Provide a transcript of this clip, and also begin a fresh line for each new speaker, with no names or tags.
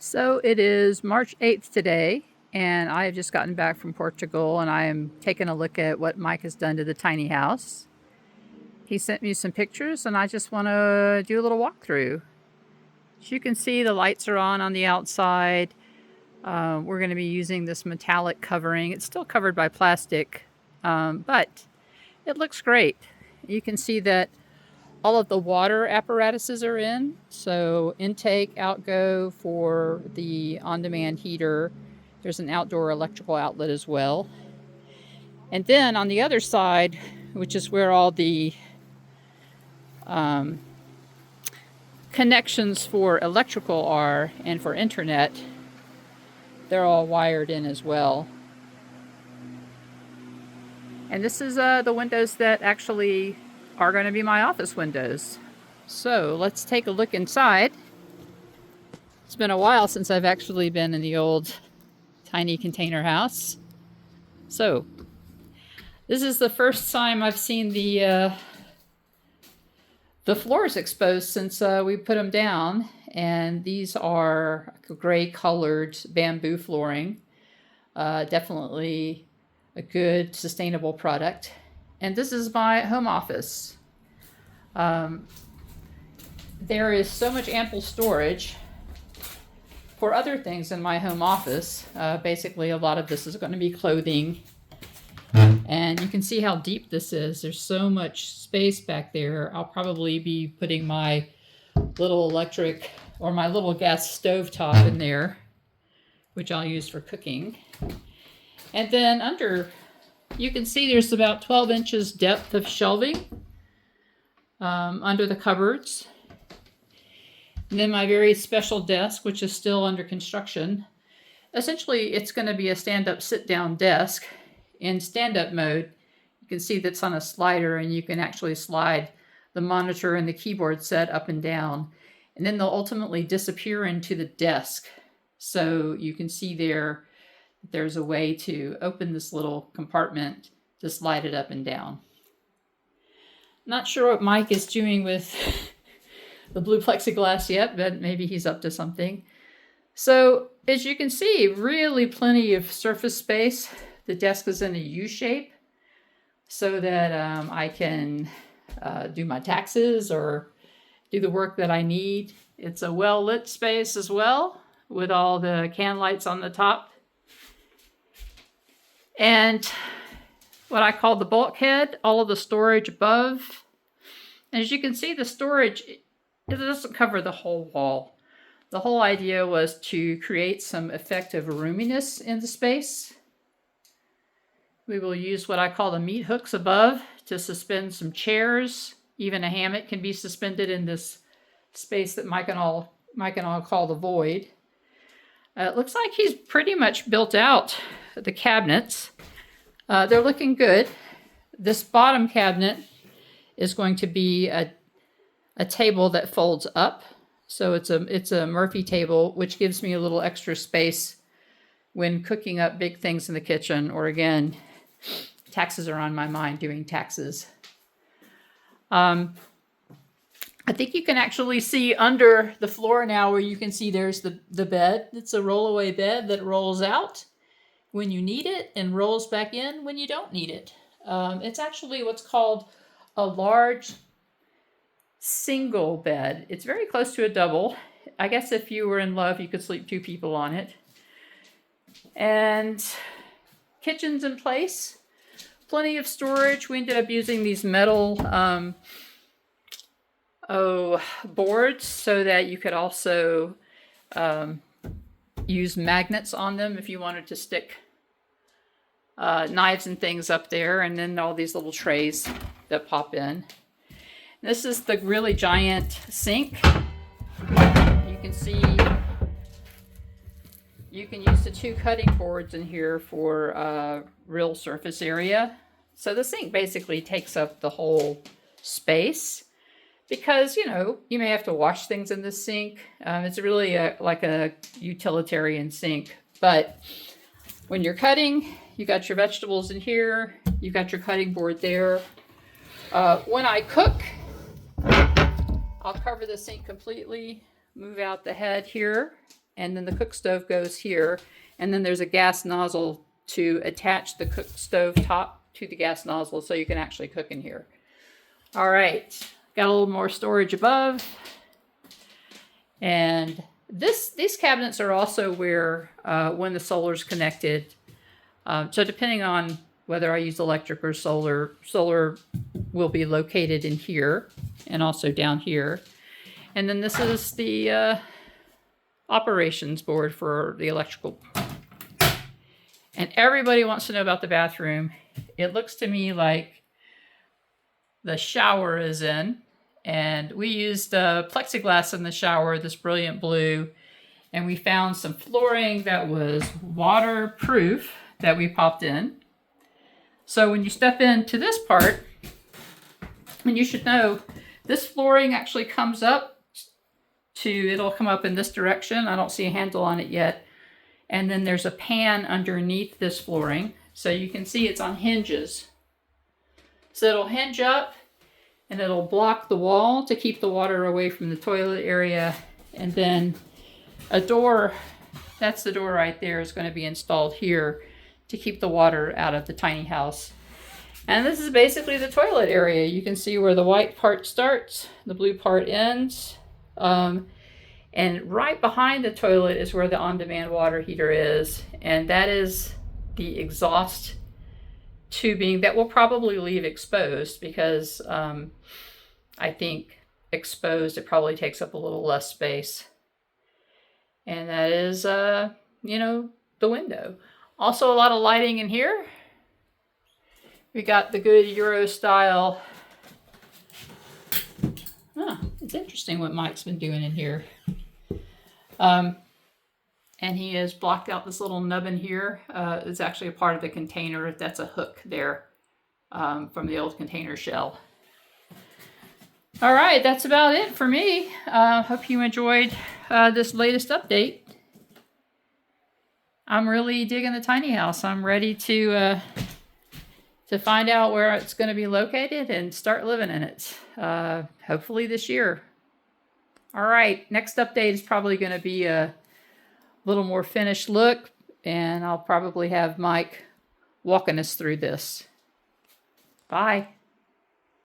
So it is March 8th today, and I have just gotten back from Portugal, and I am taking a look at what Mike has done to the tiny house. He sent me some pictures, and I just want to do a little walkthrough. As you can see, the lights are on the outside. We're going to be using this metallic covering. It's still covered by plastic, but it looks great. You can see that all of the water apparatuses are in. So intake, outgo for the on-demand heater. There's an outdoor electrical outlet as well. And then on the other side, which is where all the connections for electrical are and for internet, they're all wired in as well. And this is the windows that actually are going to be my office windows. So let's take a look inside. It's been a while since I've actually been in the old tiny container house. So this is the first time I've seen the floors exposed since we put them down, and these are gray colored bamboo flooring. Definitely a good sustainable product. And this is my home office. There is so much ample storage for other things in my home office. Basically, a lot of this is going to be clothing. And you can see how deep this is. There's so much space back there. I'll probably be putting my little electric or my little gas stove top in there, which I'll use for cooking. And then under, you can see there's about 12 inches depth of shelving under the cupboards. And then my very special desk, which is still under construction. Essentially, it's going to be a stand-up, sit-down desk. In stand-up mode, you can see that's on a slider, and you can actually slide the monitor and the keyboard set up and down. And then they'll ultimately disappear into the desk. So you can see there's a way to open this little compartment to slide it up and down. Not sure what Mike is doing with the blue plexiglass yet, but maybe he's up to something. So as you can see, really plenty of surface space. The desk is in a U shape so that I can do my taxes or do the work that I need. It's a well-lit space as well, with all the can lights on the top. And what I call the bulkhead, all of the storage above. And as you can see, the storage, it doesn't cover the whole wall. The whole idea was to create some effective roominess in the space. We will use what I call the meat hooks above to suspend some chairs. Even a hammock can be suspended in this space that Mike and I'll call the void. It looks like he's pretty much built out the cabinets. They're looking good. This bottom cabinet is going to be a table that folds up. So it's a Murphy table, which gives me a little extra space when cooking up big things in the kitchen, or again, taxes are on my mind, doing taxes. I think you can actually see under the floor now, where you can see there's the bed. It's a rollaway bed that rolls out when you need it and rolls back in when you don't need it. It's actually what's called a large single bed. It's very close to a double. I guess if you were in love, you could sleep two people on it. And kitchen's in place. Plenty of storage. We ended up using these metal boards so that you could also use magnets on them if you wanted to stick knives and things up there, and then all these little trays that pop in. This is the really giant sink. You can see you can use the two cutting boards in here for real surface area. So the sink basically takes up the whole space because, you know, you may have to wash things in the sink. It's really like a utilitarian sink. But when you're cutting, you got your vegetables in here. You got your cutting board there. When I cook, I'll cover the sink completely, move out the head here, and then the cook stove goes here, and then there's a gas nozzle to attach the cook stove top to the gas nozzle so you can actually cook in here. All right, got a little more storage above. And these cabinets are also where, when the solar's connected, so depending on whether I use electric or solar will be located in here and also down here. And then this is the operations board for the electrical. And everybody wants to know about the bathroom. It looks to me like the shower is in, and we used plexiglass in the shower, this brilliant blue, and we found some flooring that was waterproof that we popped in. So when you step into this part, and you should know, this flooring actually comes up it'll come up in this direction. I don't see a handle on it yet. And then there's a pan underneath this flooring. So you can see it's on hinges. So it'll hinge up and it'll block the wall to keep the water away from the toilet area. And then a door, that's the door right there, is going to be installed here to keep the water out of the tiny house. And this is basically the toilet area. You can see where the white part starts, the blue part ends. And right behind the toilet is where the on-demand water heater is. And that is the exhaust tubing that will probably leave exposed because I think exposed, it probably takes up a little less space. And that is, you know, the window. Also a lot of lighting in here. We got the good Euro style. It's interesting what Mike's been doing in here. And he has blocked out this little nubbin here. It's actually a part of the container. That's a hook there from the old container shell. All right, that's about it for me. Hope you enjoyed this latest update. I'm really digging the tiny house. I'm ready to find out where it's going to be located and start living in it. Hopefully this year. All right, next update is probably going to be a little more finished look, and I'll probably have Mike walking us through this. Bye.